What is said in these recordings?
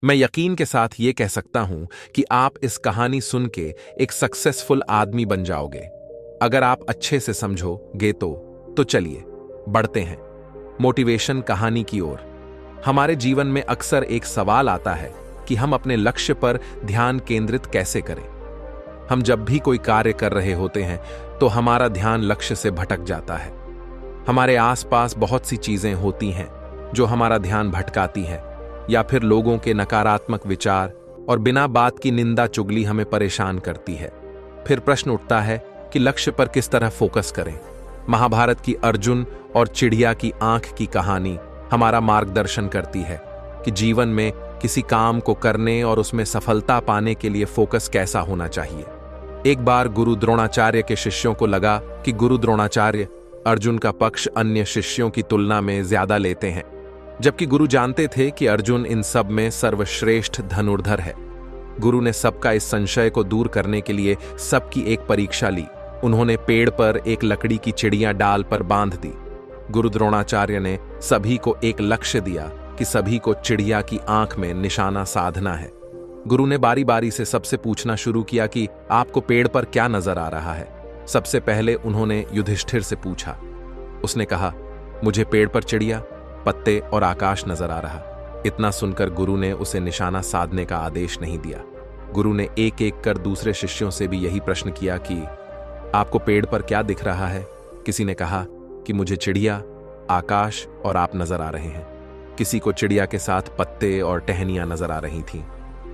मैं यकीन के साथ ये कह सकता हूं कि आप इस कहानी सुन के एक सक्सेसफुल आदमी बन जाओगे। अगर आप अच्छे से समझोगे तो चलिए बढ़ते हैं मोटिवेशन कहानी की ओर। हमारे जीवन में अक्सर एक सवाल आता है कि हम अपने लक्ष्य पर ध्यान केंद्रित कैसे करें। हम जब भी कोई कार्य कर रहे होते हैं तो हमारा ध्यान लक्ष्य से भटक जाता है। हमारे आसपास बहुत सी चीजें होती हैं जो हमारा ध्यान भटकाती हैं, या फिर लोगों के नकारात्मक विचार और बिना बात की निंदा चुगली हमें परेशान करती है। फिर प्रश्न उठता है कि लक्ष्य पर किस तरह फोकस करें। महाभारत की अर्जुन और चिड़िया की आंख की कहानी हमारा मार्गदर्शन करती है कि जीवन में किसी काम को करने और उसमें सफलता पाने के लिए फोकस कैसा होना चाहिए। एक बार गुरु द्रोणाचार्य के शिष्यों को लगा कि गुरु द्रोणाचार्य अर्जुन का पक्ष अन्य शिष्यों की तुलना में ज्यादा लेते हैं, जबकि गुरु जानते थे कि अर्जुन इन सब में सर्वश्रेष्ठ धनुर्धर है। गुरु ने सबका इस संशय को दूर करने के लिए सबकी एक परीक्षा ली। उन्होंने पेड़ पर एक लकड़ी की चिड़िया डाल पर बांध दी। गुरु द्रोणाचार्य ने सभी को एक लक्ष्य दिया कि सभी को चिड़िया की आंख में निशाना साधना है। गुरु ने बारी बारी से सबसे पूछना शुरू किया कि आपको पेड़ पर क्या नजर आ रहा है। सबसे पहले उन्होंने युधिष्ठिर से पूछा। उसने कहा, मुझे पेड़ पर चिड़िया, पत्ते और आकाश नजर आ रहा। इतना सुनकर गुरु ने उसे निशाना साधने का आदेश नहीं दिया। गुरु ने एक एक कर दूसरे शिष्यों से भी यही प्रश्न किया कि आपको पेड़ पर क्या दिख रहा है। किसी ने कहा कि मुझे चिड़िया, आकाश और आप नजर आ रहे हैं। किसी को चिड़िया के साथ पत्ते और टहनियां नजर आ रही थीं।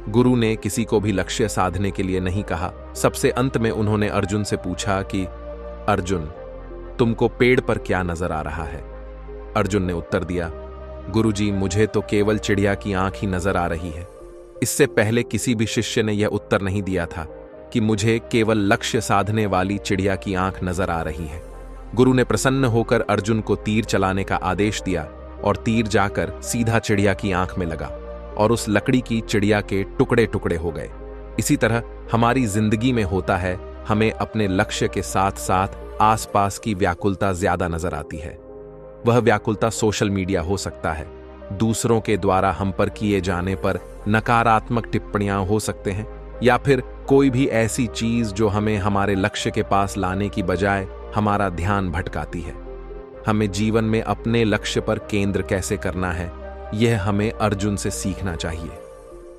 गुरु ने किसी को भी लक्ष्य साधने के लिए नहीं कहा। सबसे अंत में उन्होंने अर्जुन से पूछा कि अर्जुन, तुमको पेड़ पर क्या नजर आ रहा है। अर्जुन ने उत्तर दिया, गुरुजी, मुझे तो केवल चिड़िया की आंख ही नजर आ रही है। इससे पहले किसी भी शिष्य ने यह उत्तर नहीं दिया था कि मुझे केवल लक्ष्य साधने वाली चिड़िया की आंख नजर आ रही है। गुरु ने प्रसन्न होकर अर्जुन को तीर चलाने का आदेश दिया और तीर जाकर सीधा चिड़िया की आंख में लगा और उस लकड़ी की चिड़िया के टुकड़े टुकड़े हो गए। इसी तरह हमारी जिंदगी में होता है, हमें अपने लक्ष्य के साथ साथ आसपास की व्याकुलता ज्यादा नजर आती है। वह व्याकुलता सोशल मीडिया हो सकता है, दूसरों के द्वारा हम पर किए जाने पर नकारात्मक टिप्पणियां हो सकते हैं, या फिर कोई भी ऐसी चीज जो हमें हमारे लक्ष्य के पास लाने की बजाय हमारा ध्यान भटकाती है। हमें जीवन में अपने लक्ष्य पर केंद्र कैसे करना है, यह हमें अर्जुन से सीखना चाहिए,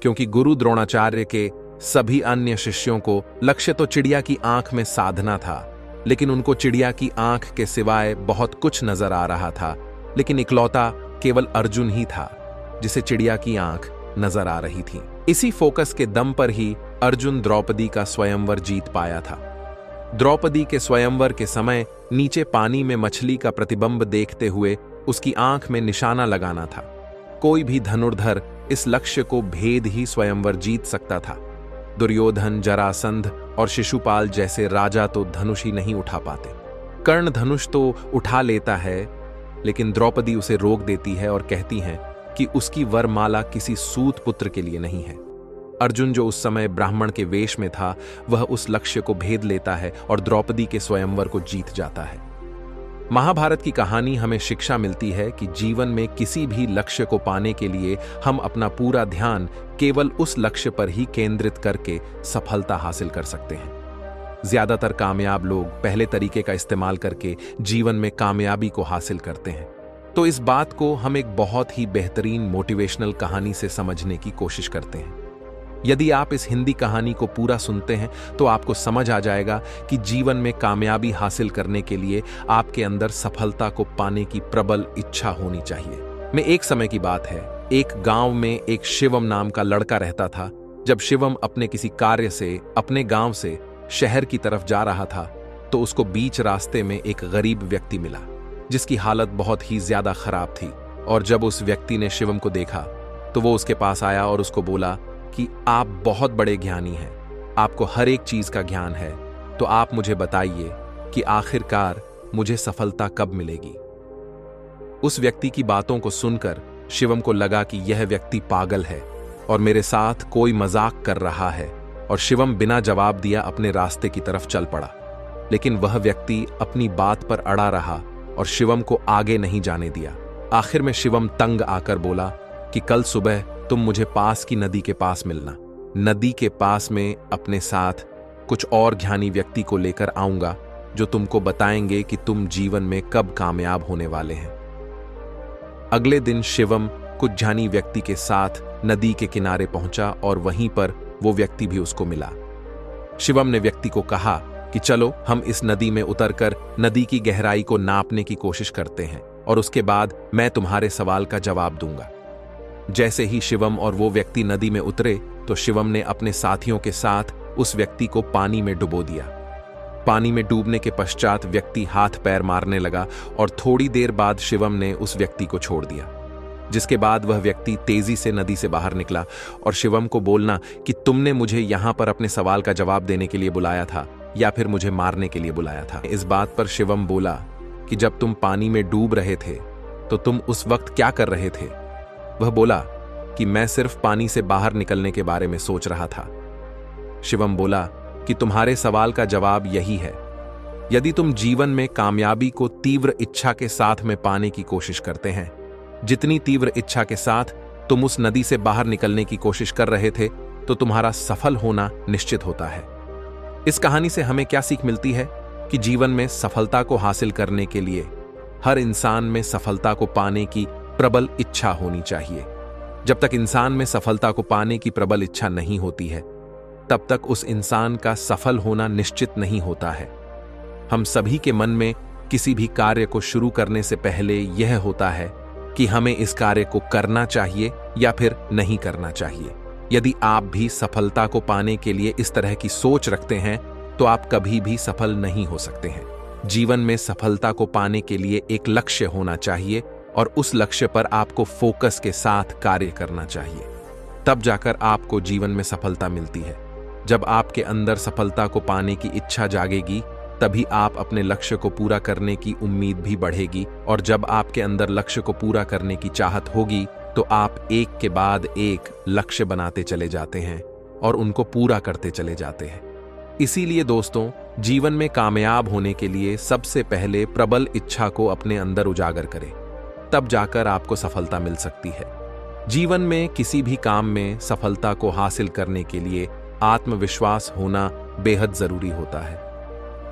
क्योंकि गुरु द्रोणाचार्य के सभी अन्य शिष्यों को लक्ष्य तो चिड़िया की आंख में साधना था, लेकिन उनको चिड़िया की आंख के सिवाय बहुत कुछ नजर आ रहा था। लेकिन इकलौता केवल अर्जुन ही था जिसे चिड़िया की आंख नजर आ रही थी। इसी फोकस के दम पर ही अर्जुन द्रौपदी का स्वयंवर जीत पाया था। द्रौपदी के स्वयंवर के समय नीचे पानी में मछली का प्रतिबिंब देखते हुए उसकी आंख में निशाना लगाना था। कोई भी धनुर्धर इस लक्ष्य को भेद ही स्वयंवर जीत सकता था। दुर्योधन, जरासंध और शिशुपाल जैसे राजा तो धनुष ही नहीं उठा पाते। कर्ण धनुष तो उठा लेता है, लेकिन द्रौपदी उसे रोक देती है और कहती है कि उसकी वरमाला किसी सूत पुत्र के लिए नहीं है। अर्जुन, जो उस समय ब्राह्मण के वेश में था, वह उस लक्ष्य को भेद लेता है और द्रौपदी के स्वयंवर को जीत जाता है। महाभारत की कहानी हमें शिक्षा मिलती है कि जीवन में किसी भी लक्ष्य को पाने के लिए हम अपना पूरा ध्यान केवल उस लक्ष्य पर ही केंद्रित करके सफलता हासिल कर सकते हैं। ज्यादातर कामयाब लोग पहले तरीके का इस्तेमाल करके जीवन में कामयाबी को हासिल करते हैं। तो इस बात को हम एक बहुत ही बेहतरीन मोटिवेशनल कहानी से समझने की कोशिश करते हैं। यदि आप इस हिंदी कहानी को पूरा सुनते हैं तो आपको समझ आ जाएगा कि जीवन में कामयाबी हासिल करने के लिए आपके अंदर सफलता को पाने की प्रबल इच्छा होनी चाहिए। में एक समय की बात है, एक गांव में एक शिवम नाम का लड़का रहता था। जब शिवम अपने किसी कार्य से अपने गांव से शहर की तरफ जा रहा था तो उसको बीच रास्ते में एक गरीब व्यक्ति मिला जिसकी हालत बहुत ही ज्यादा खराब थी। और जब उस व्यक्ति ने शिवम को देखा तो वो उसके पास आया और उसको बोला कि आप बहुत बड़े ज्ञानी हैं, आपको हर एक चीज का ज्ञान है, तो आप मुझे बताइए कि आखिरकार मुझे सफलता कब मिलेगी। उस व्यक्ति की बातों को सुनकर शिवम को लगा कि यह व्यक्ति पागल है और मेरे साथ कोई मजाक कर रहा है, और शिवम बिना जवाब दिया अपने रास्ते की तरफ चल पड़ा। लेकिन वह व्यक्ति अपनी बात पर अड़ा रहा और शिवम को आगे नहीं जाने दिया। आखिर में शिवम तंग आकर बोला कि कल सुबह तुम मुझे पास की नदी के पास मिलना। नदी के पास में अपने साथ कुछ और ज्ञानी व्यक्ति को लेकर आऊंगा जो तुमको बताएंगे कि तुम जीवन में कब कामयाब होने वाले हैं। अगले दिन शिवम कुछ ज्ञानी व्यक्ति के साथ नदी के किनारे पहुंचा और वहीं पर वो व्यक्ति भी उसको मिला। शिवम ने व्यक्ति को कहा कि चलो हम इस नदी में उतरकर नदी की गहराई को नापने की कोशिश करते हैं और उसके बाद मैं तुम्हारे सवाल का जवाब दूंगा। जैसे ही शिवम और वो व्यक्ति नदी में उतरे तो शिवम ने अपने साथियों के साथ उस व्यक्ति को पानी में डुबो दिया। पानी में डूबने के पश्चात व्यक्ति हाथ पैर मारने लगा और थोड़ी देर बाद शिवम ने उस व्यक्ति को छोड़ दिया, जिसके बाद वह व्यक्ति तेजी से नदी से बाहर निकला और शिवम को बोलना कि तुमने मुझे यहां पर अपने सवाल का जवाब देने के लिए बुलाया था या फिर मुझे मारने के लिए बुलाया था। इस बात पर शिवम बोला कि जब तुम पानी में डूब रहे थे तो तुम उस वक्त क्या कर रहे थे? वह बोला कि मैं सिर्फ पानी से बाहर निकलने के बारे में सोच रहा था। शिवम बोला कि तुम्हारे सवाल का जवाब यही है। यदि तुम जीवन में कामयाबी को तीव्र इच्छा के साथ में पाने की कोशिश करते हैं, जितनी तीव्र इच्छा के साथ तुम उस नदी से बाहर निकलने की कोशिश कर रहे थे, तो तुम्हारा सफल होना निश्चित होता है। इस कहानी से हमें क्या सीख मिलती है कि जीवन में सफलता को हासिल करने के लिए हर इंसान में सफलता को पाने की प्रबल इच्छा होनी चाहिए। जब तक इंसान में सफलता को पाने की प्रबल इच्छा नहीं होती है, तब तक उस इंसान का सफल होना निश्चित नहीं होता है। हम सभी के मन में किसी भी कार्य को शुरू करने से पहले यह होता है कि हमें इस कार्य को करना चाहिए या फिर नहीं करना चाहिए। यदि आप भी सफलता को पाने के लिए इस तरह की सोच रखते हैं, तो आप कभी भी सफल नहीं हो सकते हैं। जीवन में सफलता को पाने के लिए एक लक्ष्य होना चाहिए और उस लक्ष्य पर आपको फोकस के साथ कार्य करना चाहिए। तब जाकर आपको जीवन में सफलता मिलती है। जब आपके अंदर सफलता को पाने की इच्छा जागेगी, तभी आप अपने लक्ष्य को पूरा करने की उम्मीद भी बढ़ेगी, और जब आपके अंदर लक्ष्य को पूरा करने की चाहत होगी, तो आप एक के बाद एक लक्ष्य बनाते चले जाते हैं और उनको पूरा करते चले जाते हैं। इसीलिए दोस्तों, जीवन में कामयाब होने के लिए सबसे पहले प्रबल इच्छा को अपने अंदर उजागर करें, तब जाकर आपको सफलता मिल सकती है। जीवन में किसी भी काम में सफलता को हासिल करने के लिए आत्मविश्वास होना बेहद जरूरी होता है।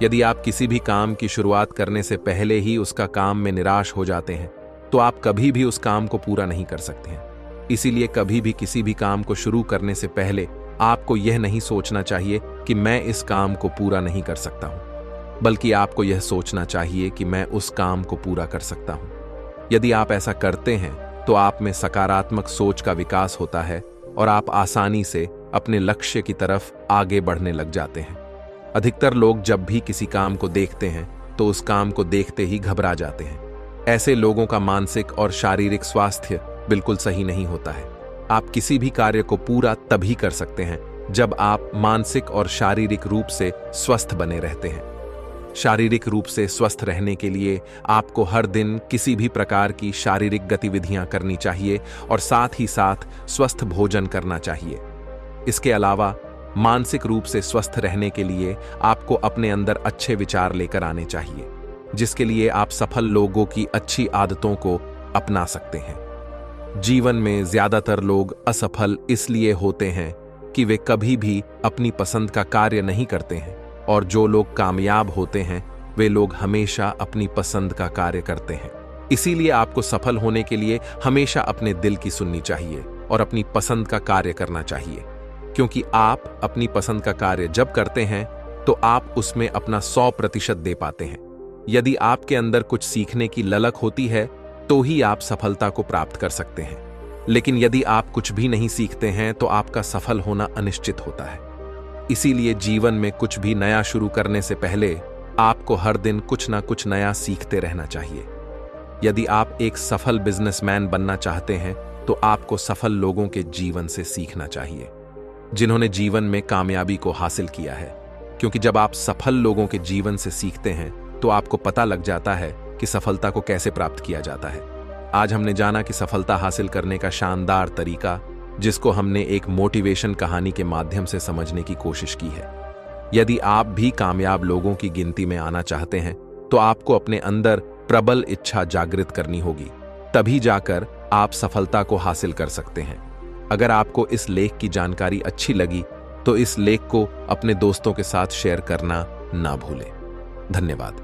यदि आप किसी भी काम की शुरुआत करने से पहले ही उसका काम में निराश हो जाते हैं, तो आप कभी भी उस काम को पूरा नहीं कर सकते हैं। इसीलिए कभी भी किसी भी काम को शुरू करने से पहले आपको यह नहीं सोचना चाहिए कि मैं इस काम को पूरा नहीं कर सकता हूं, बल्कि आपको यह सोचना चाहिए कि मैं उस काम को पूरा कर सकता हूं। यदि आप ऐसा करते हैं, तो आप में सकारात्मक सोच का विकास होता है और आप आसानी से अपने लक्ष्य की तरफ आगे बढ़ने लग जाते हैं। अधिकतर लोग जब भी किसी काम को देखते हैं, तो उस काम को देखते ही घबरा जाते हैं। ऐसे लोगों का मानसिक और शारीरिक स्वास्थ्य बिल्कुल सही नहीं होता है। आप किसी भी कार्य को पूरा तभी कर सकते हैं जब आप मानसिक और शारीरिक रूप से स्वस्थ बने रहते हैं। शारीरिक रूप से स्वस्थ रहने के लिए आपको हर दिन किसी भी प्रकार की शारीरिक गतिविधियां करनी चाहिए और साथ ही साथ स्वस्थ भोजन करना चाहिए। इसके अलावा मानसिक रूप से स्वस्थ रहने के लिए आपको अपने अंदर अच्छे विचार लेकर आने चाहिए, जिसके लिए आप सफल लोगों की अच्छी आदतों को अपना सकते हैं। जीवन में ज्यादातर लोग असफल इसलिए होते हैं कि वे कभी भी अपनी पसंद का कार्य नहीं करते हैं, और जो लोग कामयाब होते हैं वे लोग हमेशा अपनी पसंद का कार्य करते हैं। इसीलिए आपको सफल होने के लिए हमेशा अपने दिल की सुननी चाहिए और अपनी पसंद का कार्य करना चाहिए, क्योंकि आप अपनी पसंद का कार्य जब करते हैं तो आप उसमें अपना 100% दे पाते हैं। यदि आपके अंदर कुछ सीखने की ललक होती है, तो ही आप सफलता को प्राप्त कर सकते हैं। लेकिन यदि आप कुछ भी नहीं सीखते हैं, तो आपका सफल होना अनिश्चित होता है। इसीलिए जीवन में कुछ भी नया शुरू करने से पहले आपको हर दिन कुछ ना कुछ नया सीखते रहना चाहिए। यदि आप एक सफल बिजनेसमैन बनना चाहते हैं, तो आपको सफल लोगों के जीवन से सीखना चाहिए, जिन्होंने जीवन में कामयाबी को हासिल किया है। क्योंकि जब आप सफल लोगों के जीवन से सीखते हैं, तो आपको पता लग जाता है कि सफलता को कैसे प्राप्त किया जाता है। आज हमने जाना कि सफलता हासिल करने का शानदार तरीका, जिसको हमने एक मोटिवेशन कहानी के माध्यम से समझने की कोशिश की है। यदि आप भी कामयाब लोगों की गिनती में आना चाहते हैं, तो आपको अपने अंदर प्रबल इच्छा जागृत करनी होगी, तभी जाकर आप सफलता को हासिल कर सकते हैं। अगर आपको इस लेख की जानकारी अच्छी लगी तो इस लेख को अपने दोस्तों के साथ शेयर करना ना भूलें। धन्यवाद।